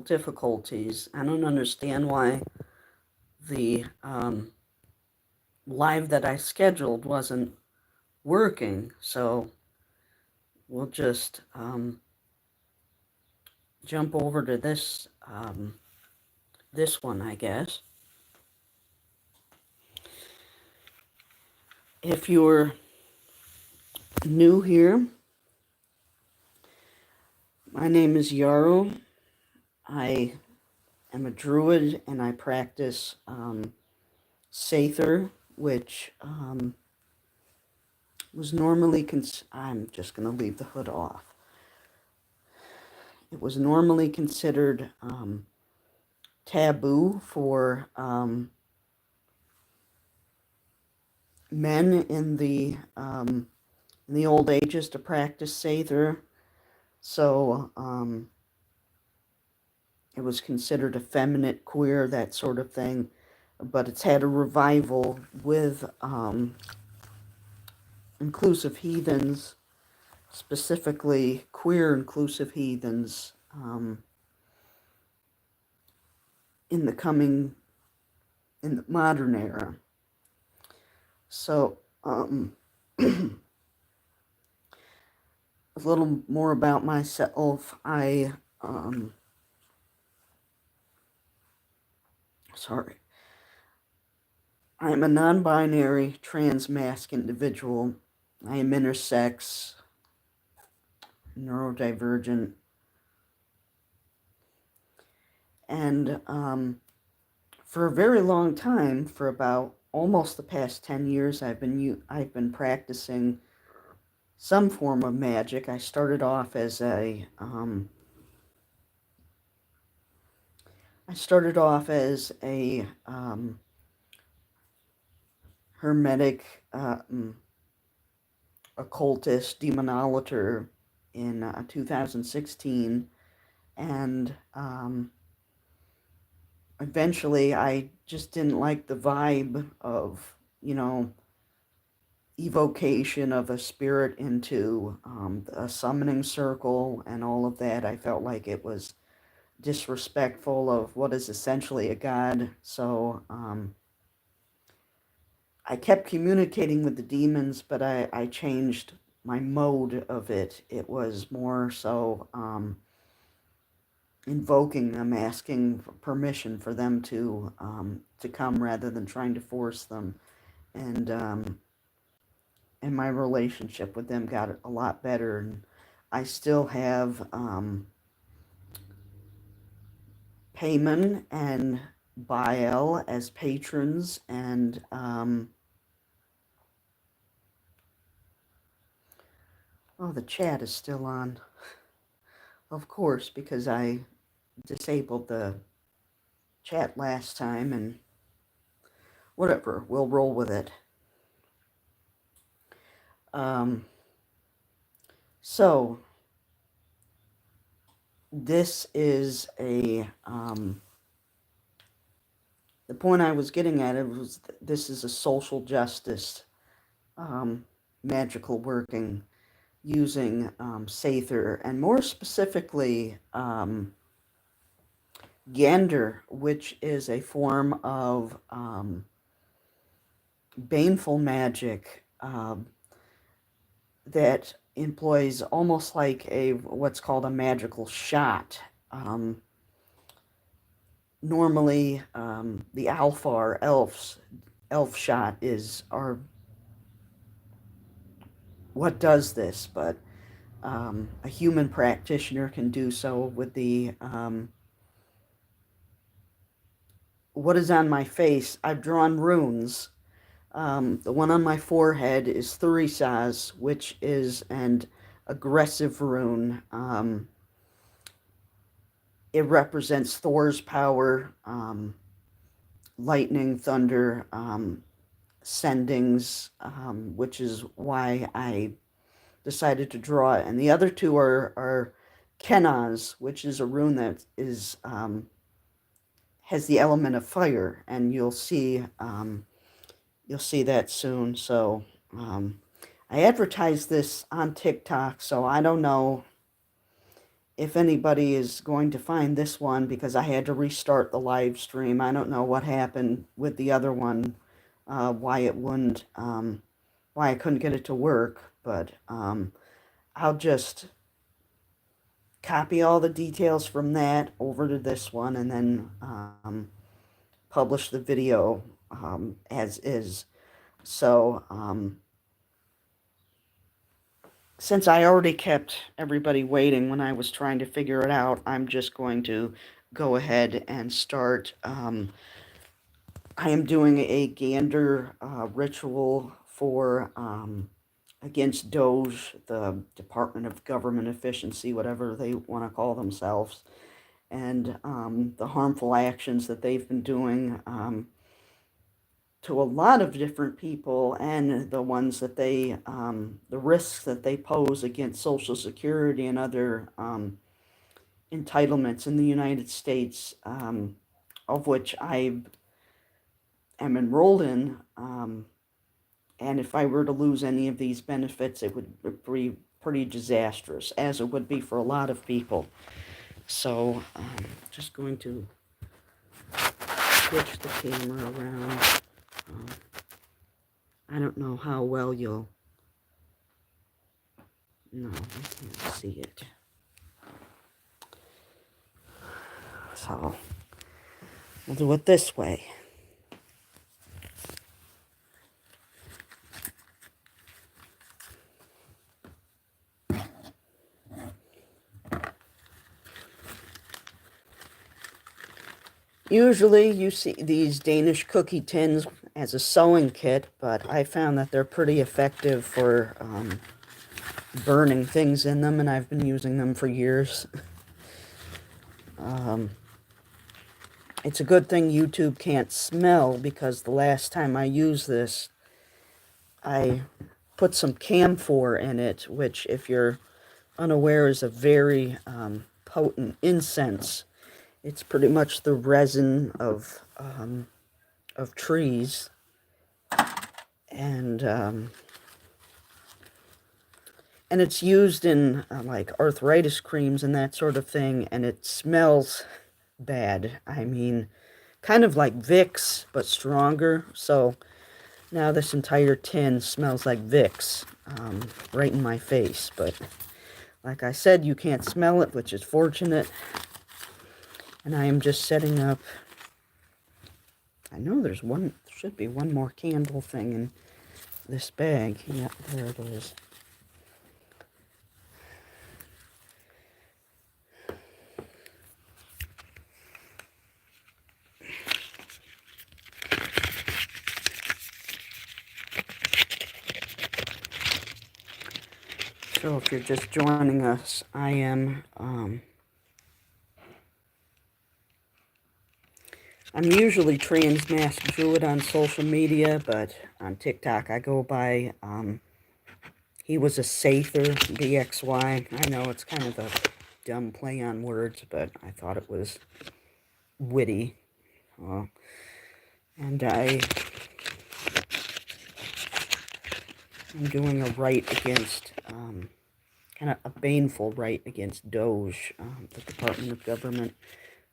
difficulties. I don't understand why the live that I scheduled wasn't working, so we'll just jump over to this one, I guess. If you're new here, my name is Yarrow. I am a druid and I practice seidr, which was normally I'm just going to leave the hood off. It was normally considered taboo for men in the old ages to practice seidr, so it was considered effeminate, queer, that sort of thing. But it's had a revival with inclusive heathens, specifically queer inclusive heathens, in the modern era. So a little more about myself. I'm a non-binary trans-masc individual. I am intersex, neurodivergent, and for a very long time, for about almost the past 10 years, I've been practicing some form of magic. I started off as a hermetic occultist demonolator in 2016, and eventually I just didn't like the vibe of, evocation of a spirit into a summoning circle and all of that. I felt like it was disrespectful of what is essentially a god. So I kept communicating with the demons, but I changed my mode of it. It was more so invoking them, asking for permission for them to come rather than trying to force them. And my relationship with them got a lot better. And I still have Payman and Baal as patrons, and the chat is still on, of course, because I disabled the chat last time, and whatever, we'll roll with it. So this is the point I was getting at. It was this is a social justice magical working using seidr, and more specifically gandr, which is a form of baneful magic that employs almost like what's called a magical shot. Normally, the Alfar elf shot are what does this, but a human practitioner can do so with the what is on my face. I've drawn runes. The one on my forehead is Thurisaz, which is an aggressive rune. It represents Thor's power, lightning, thunder, sendings, which is why I decided to draw it. And the other two are Kenaz, which is a rune that is has the element of fire, and you'll see that soon. So I advertised this on TikTok, so I don't know if anybody is going to find this one, because I had to restart the live stream. I don't know what happened with the other one, why it wouldn't, why I couldn't get it to work, but I'll just copy all the details from that over to this one and then publish the video as is. So, since I already kept everybody waiting when I was trying to figure it out, I'm just going to go ahead and start. I am doing a gandr ritual for against DOGE, the Department of Government Efficiency, whatever they want to call themselves, and the harmful actions that they've been doing to a lot of different people, and the ones that they, the risks that they pose against Social Security and other entitlements in the United States, of which I am enrolled in. And if I were to lose any of these benefits, it would be pretty disastrous, as it would be for a lot of people. So, just going to switch the camera around. I don't know how well you'll... No, I can't see it. So, we'll do it this way. Usually you see these Danish cookie tins as a sewing kit, but I found that they're pretty effective for burning things in them, and I've been using them for years. It's a good thing YouTube can't smell, because the last time I used this, I put some camphor in it, which, if you're unaware, is a very potent incense. It's pretty much the resin of trees, and it's used in like arthritis creams and that sort of thing, and it smells bad. I mean, kind of like Vicks, but stronger. So now this entire tin smells like Vicks, right in my face. But like I said, you can't smell it, which is fortunate. And I am just setting up... I know there should be one more candle thing in this bag. Yeah, there it is. So if you're just joining us, I am, I'm usually Transmasked Druid on social media, but on TikTok I go by, he was a seidr, BXY. I know it's kind of a dumb play on words, but I thought it was witty. And I'm doing a right against, kind of a baneful right against DOGE, the Department of Government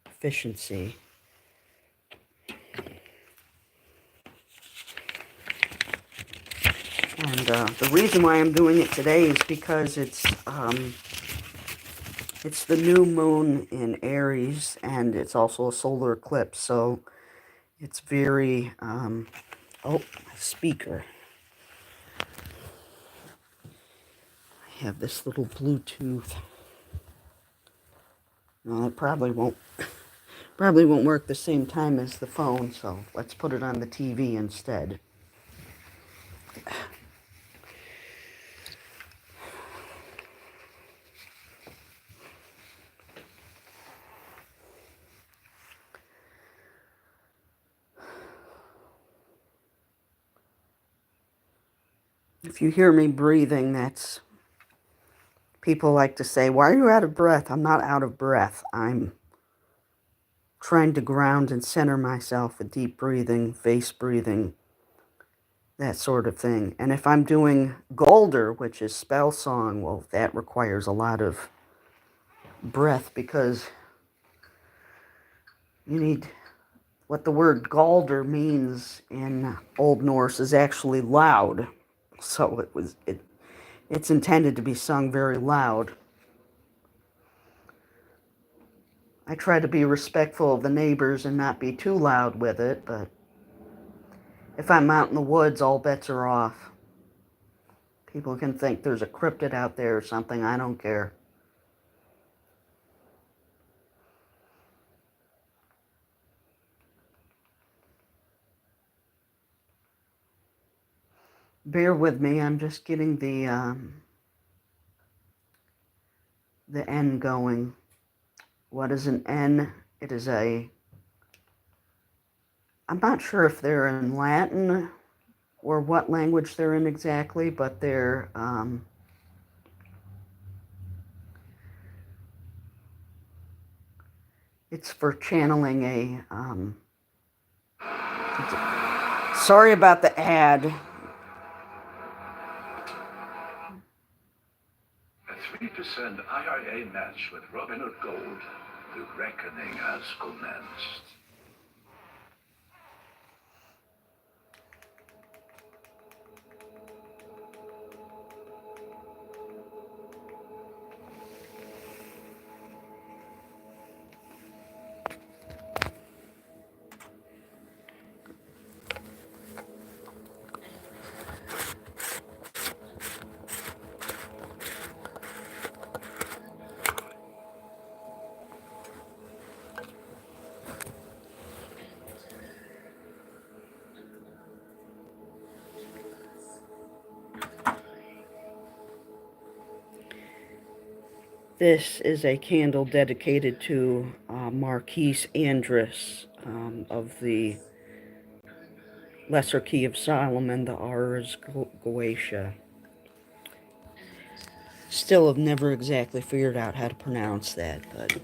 Efficiency. And the reason why I'm doing it today is because it's the new moon in Aries, and it's also a solar eclipse, so it's very, oh, my speaker. I have this little Bluetooth. No, it probably won't work the same time as the phone, so let's put it on the TV instead. If you hear me breathing, that's... People like to say, "Why are you out of breath?" I'm not out of breath. I'm trying to ground and center myself with deep breathing, face breathing, that sort of thing. And if I'm doing gandr, which is spell song, well, that requires a lot of breath, because you need, what the word galdr means in Old Norse is actually loud. So it's intended to be sung very loud. I try to be respectful of the neighbors and not be too loud with it, but if I'm out in the woods, all bets are off. People can think there's a cryptid out there or something. I don't care. Bear with me. I'm just getting the N going. What is an N? It is I'm not sure if they're in Latin or what language they're in exactly, but it's for channeling sorry about the ad. A 3% IRA match with Robinhood Gold. The reckoning has commenced. This is a candle dedicated to Marquise Andrus of the Lesser Key of Solomon, the Ars Goetia. Still have never exactly figured out how to pronounce that, but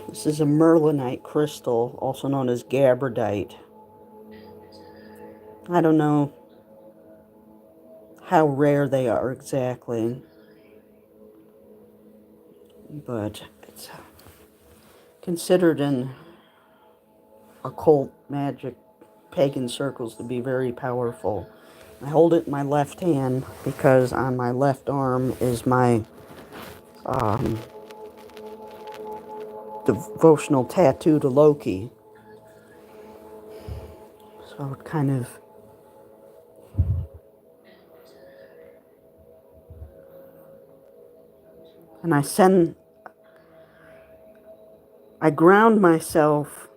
this is a merlinite crystal, also known as gabardite. I don't know how rare they are exactly, but it's considered in occult magic pagan circles to be very powerful. I hold it in my left hand because on my left arm is my devotional tattoo to Loki. So it kind of, and I ground myself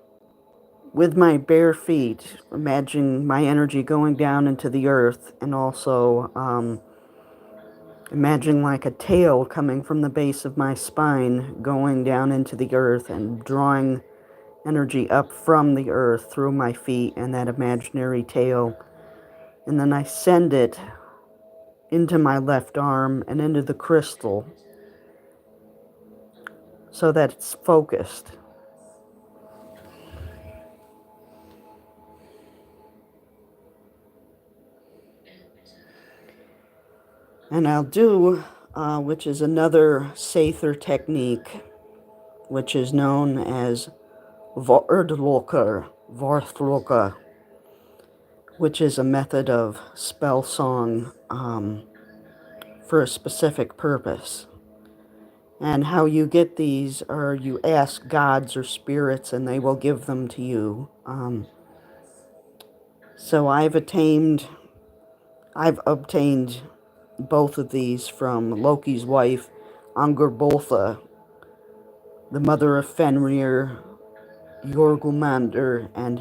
with my bare feet, imagining my energy going down into the earth, and also imagining like a tail coming from the base of my spine, going down into the earth and drawing energy up from the earth through my feet and that imaginary tail. And then I send it into my left arm and into the crystal so that it's focused. And I'll do, which is another seidr technique, which is known as Vorthloka, which is a method of spell song for a specific purpose. And how you get these are you ask gods or spirits and they will give them to you. So I've obtained both of these from Loki's wife, Angrboltha, the mother of Fenrir, Jorgulmander, and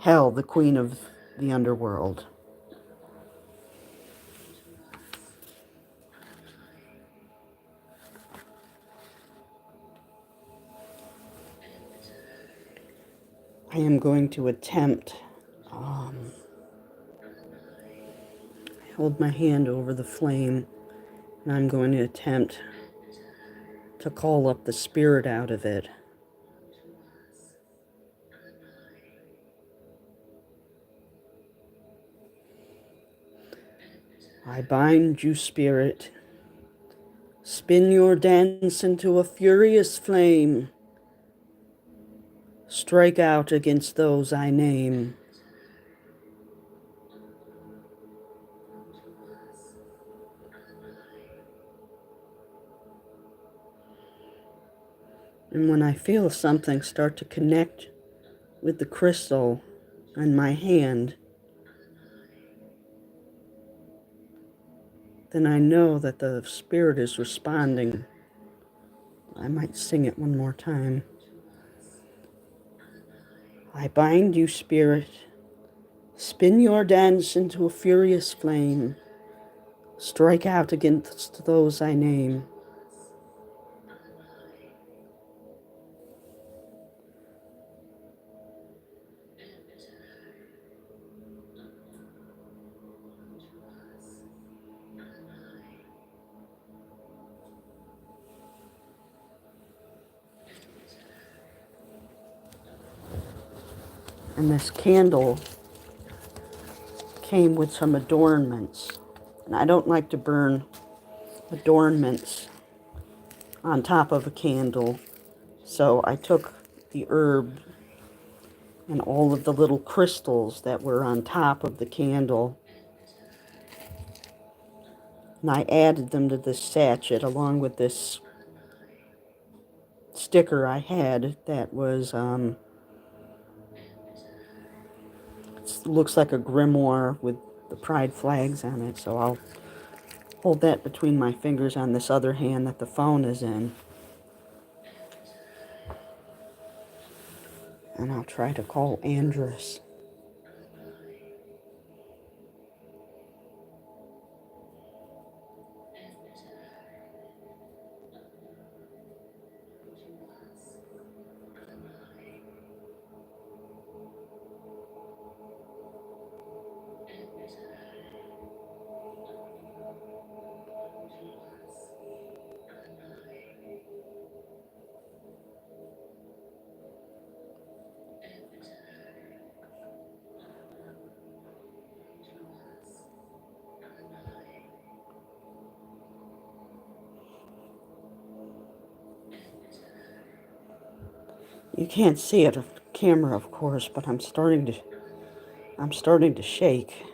Hel, the queen of the underworld. I am going to attempt, hold my hand over the flame, and I'm going to attempt to call up the spirit out of it. I bind you, spirit. Spin your dance into a furious flame. Strike out against those I name. And when I feel something start to connect with the crystal on my hand, then I know that the spirit is responding. I might sing it one more time. I bind you, spirit. Spin your dance into a furious flame. Strike out against those I name. And this candle came with some adornments. And I don't like to burn adornments on top of a candle. So I took the herb and all of the little crystals that were on top of the candle, and I added them to this sachet along with this sticker I had that was, looks like a grimoire with the pride flags on it. So I'll hold that between my fingers on this other hand that the phone is in. And I'll try to call Andrus. You can't see it on camera, of course, but I'm starting to shake.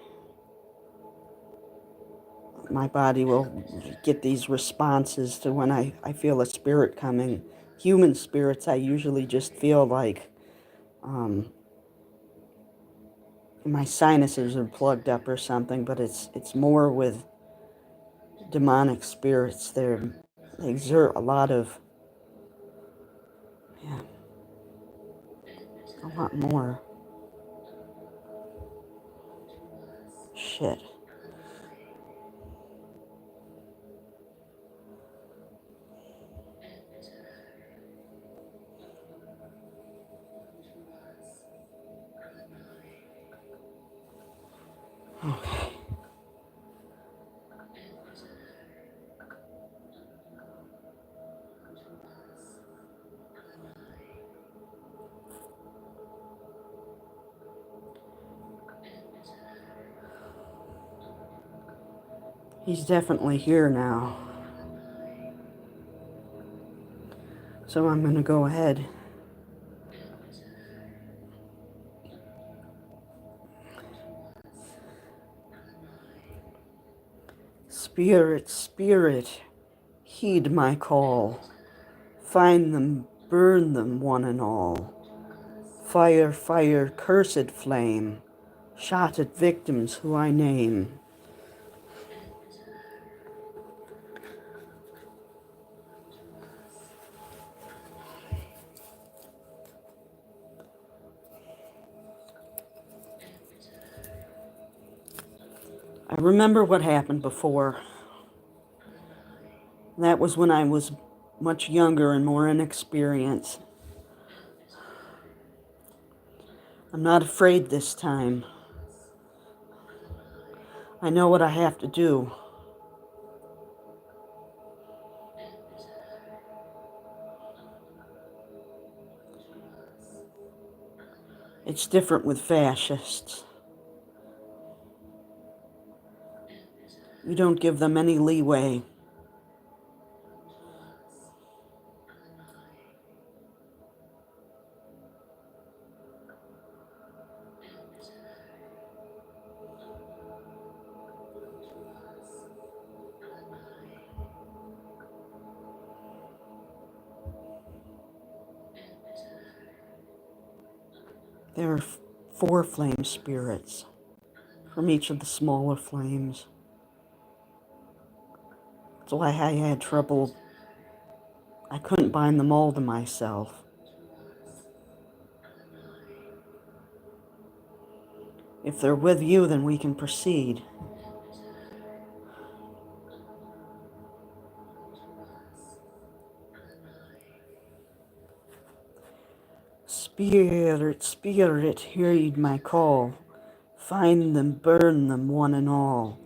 My body will get these responses to when I feel a spirit coming. Human spirits, I usually just feel like my sinuses are plugged up or something, but it's more with demonic spirits. They exert a lot of, yeah, a lot more shit. Okay. He's definitely here now. So I'm going to go ahead. Spirit, spirit, heed my call. Find them, burn them, one and all. Fire, fire, cursed flame, shot at victims who I name. I remember what happened before. That was when I was much younger and more inexperienced. I'm not afraid this time. I know what I have to do. It's different with fascists. You don't give them any leeway. There are 4 flame spirits from each of the smaller flames. That's why I had trouble. I couldn't bind them all to myself. If they're with you, then we can proceed. Spirit, spirit, heed my call. Find them, burn them, one and all.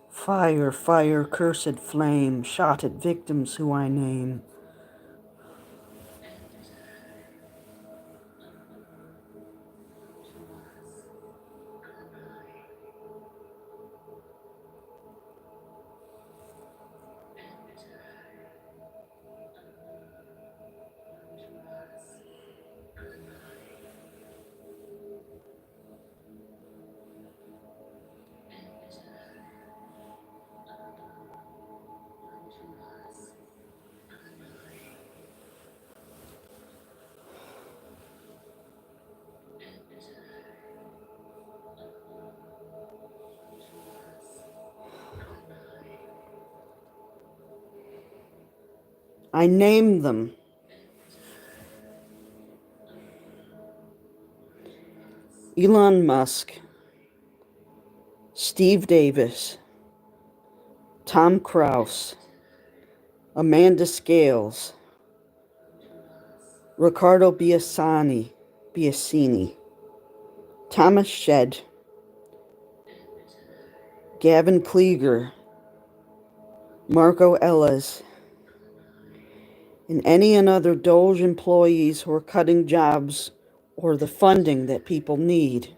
Fire, fire, cursed flame, shot at victims who I name. I name them. Elon Musk, Steve Davis, Tom Kraus, Amanda Scales, Riccardo Biasini, Thomas Shedd, Gavin Klieger, Marco Ellis, and any and other DOGE employees who are cutting jobs or the funding that people need.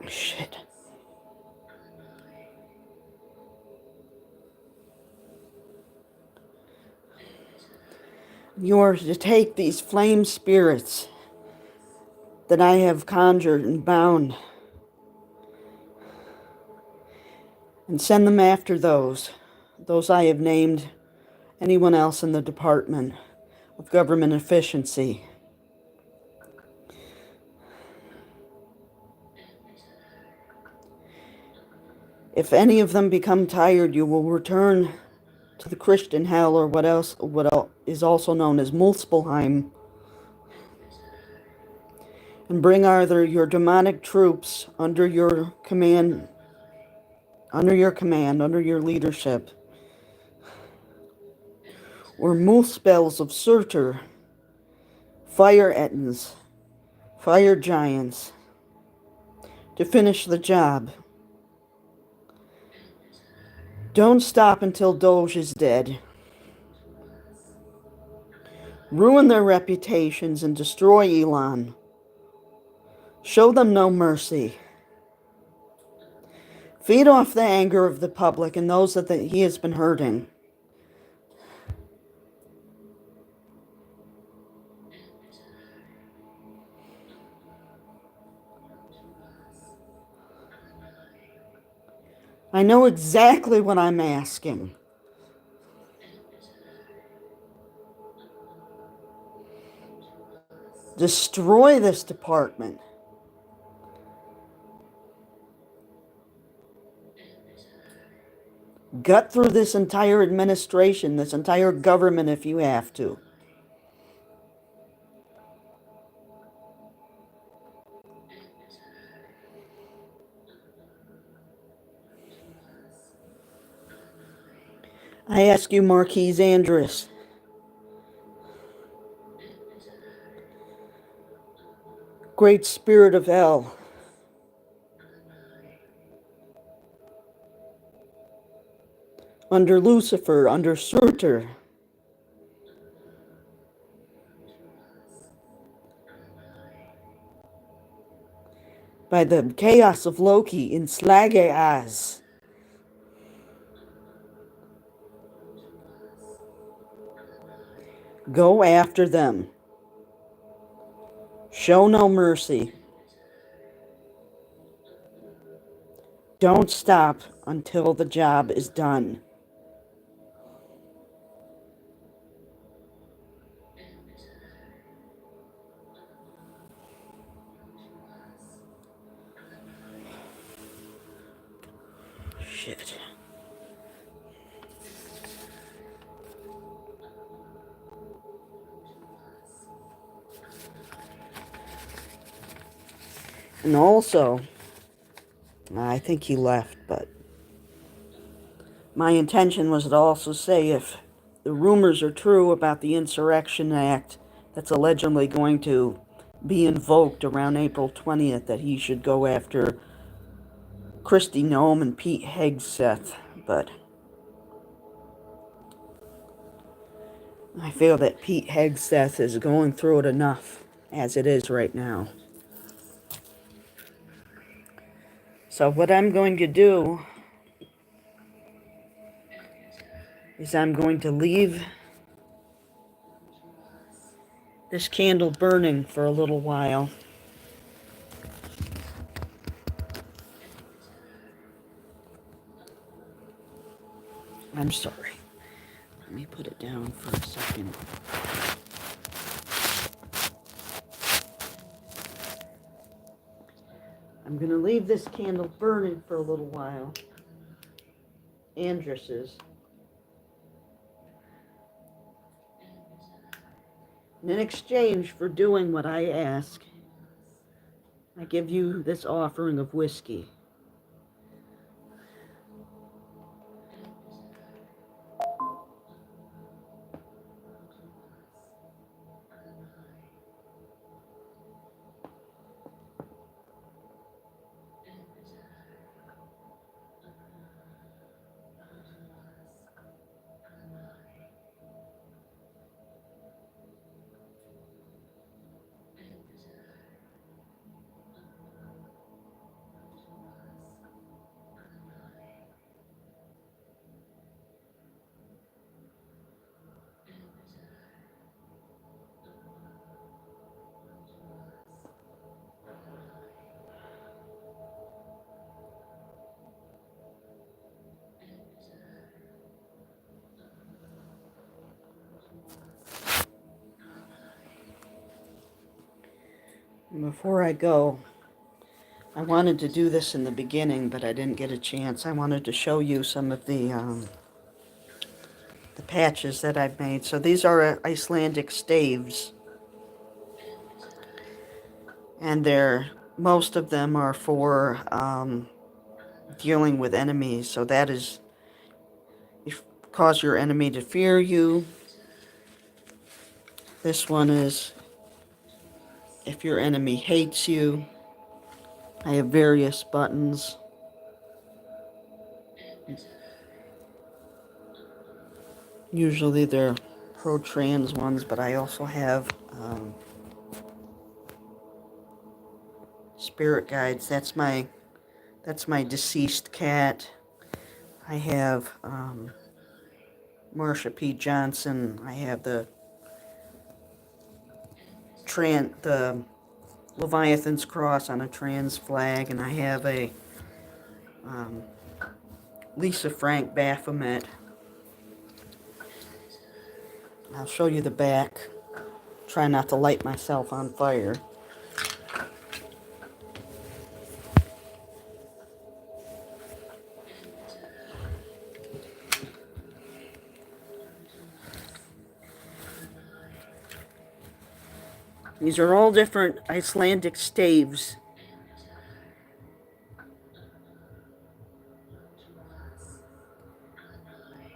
Shit. You are to take these flame spirits that I have conjured and bound and send them after those I have named, anyone else in the Department of Government Efficiency. If any of them become tired, you will return to the Christian hell, or what is also known as Muspelheim, and bring either your demonic troops under your command, under your leadership, or Muspels of Surtur, fire ettins, fire giants, to finish the job. Don't stop until DOGE is dead. Ruin their reputations and destroy Elon. Show them no mercy. Feed off the anger of the public and those that he has been hurting. I know exactly what I'm asking. Destroy this department. Gut through this entire administration, this entire government if you have to. I ask you, Marquise Andrus, great spirit of hell, under Lucifer, under Surtur, by the chaos of Loki in Slaggeaz. Go after them. Show no mercy. Don't stop until the job is done. Shit. And also, I think he left, but my intention was to also say if the rumors are true about the Insurrection Act that's allegedly going to be invoked around April 20th, that he should go after Kristi Noem and Pete Hegseth, but I feel that Pete Hegseth is going through it enough as it is right now. So what I'm going to do is I'm going to leave this candle burning for a little while. I'm sorry. Let me put it down for a second. I'm going to leave this candle burning for a little while. Andrus's. And in exchange for doing what I ask, I give you this offering of whiskey. And before I go, I wanted to do this in the beginning, but I didn't get a chance. I wanted to show you some of the patches that I've made. So these are Icelandic staves, and most of them are for dealing with enemies. So that is, if cause your enemy to fear you. This one is if your enemy hates you. I have various buttons. Usually they're pro-trans ones, but I also have spirit guides. That's my deceased cat. I have Marsha P. Johnson. I have the Leviathan's cross on a trans flag, and I have a Lisa Frank Baphomet. I'll show you the back. Try not to light myself on fire. These are all different Icelandic staves.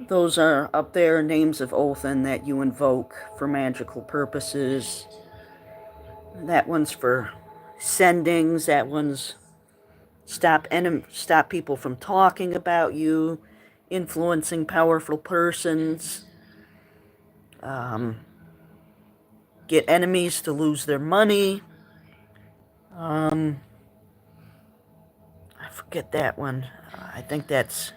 Those are up there, names of Othin that you invoke for magical purposes. That one's for sendings. That one's stop people from talking about you, influencing powerful persons, get enemies to lose their money. I forget that one. I think that's...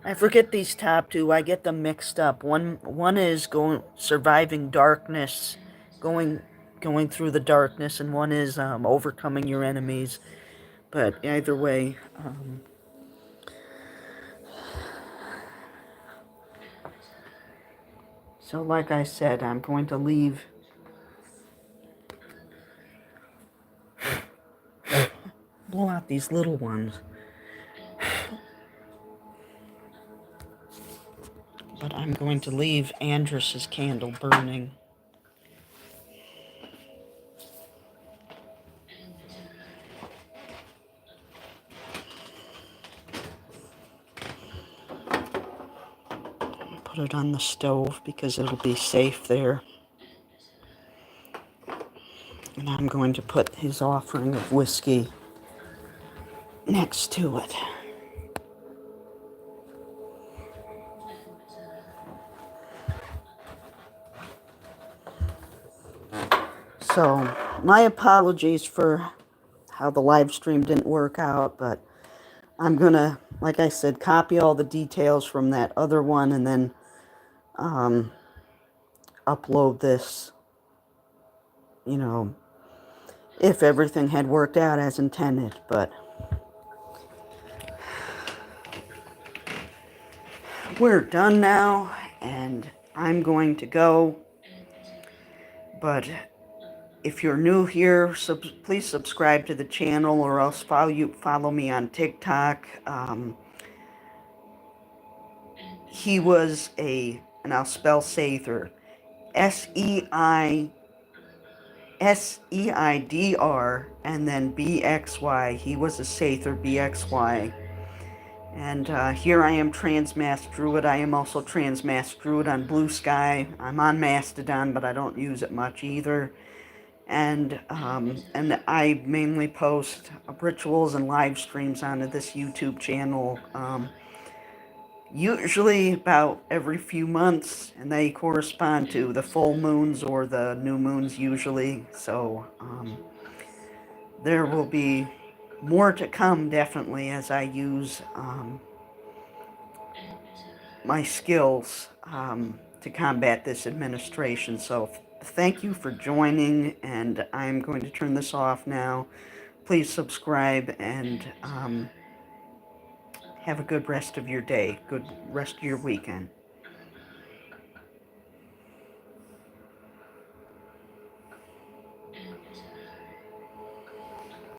I forget these top two. I get them mixed up. One is surviving darkness, going through the darkness, and one is overcoming your enemies. But either way, so like I said, I'm going to leave blow out these little ones. But I'm going to leave Andrus's candle burning. Put it on the stove because it'll be safe there. And I'm going to put his offering of whiskey next to it. So, my apologies for how the live stream didn't work out, but I'm gonna, like I said, copy all the details from that other one and then upload this, if everything had worked out as intended. But we're done now, and I'm going to go. But if you're new here, please subscribe to the channel, or else follow me on TikTok. He was and I'll spell seidr, Seidr, and then BXY. He was a seidr, BXY. And here I am, Transmask Druid. I am also Transmask Druid on Blue Sky. I'm on Mastodon, but I don't use it much either. And I mainly post rituals and live streams onto this YouTube channel, usually about every few months, and they correspond to the full moons or the new moons usually. So there will be more to come, definitely, as I use my skills to combat this administration. So thank you for joining, and I'm going to turn this off now. Please subscribe, and have a good rest of your day, good rest of your weekend.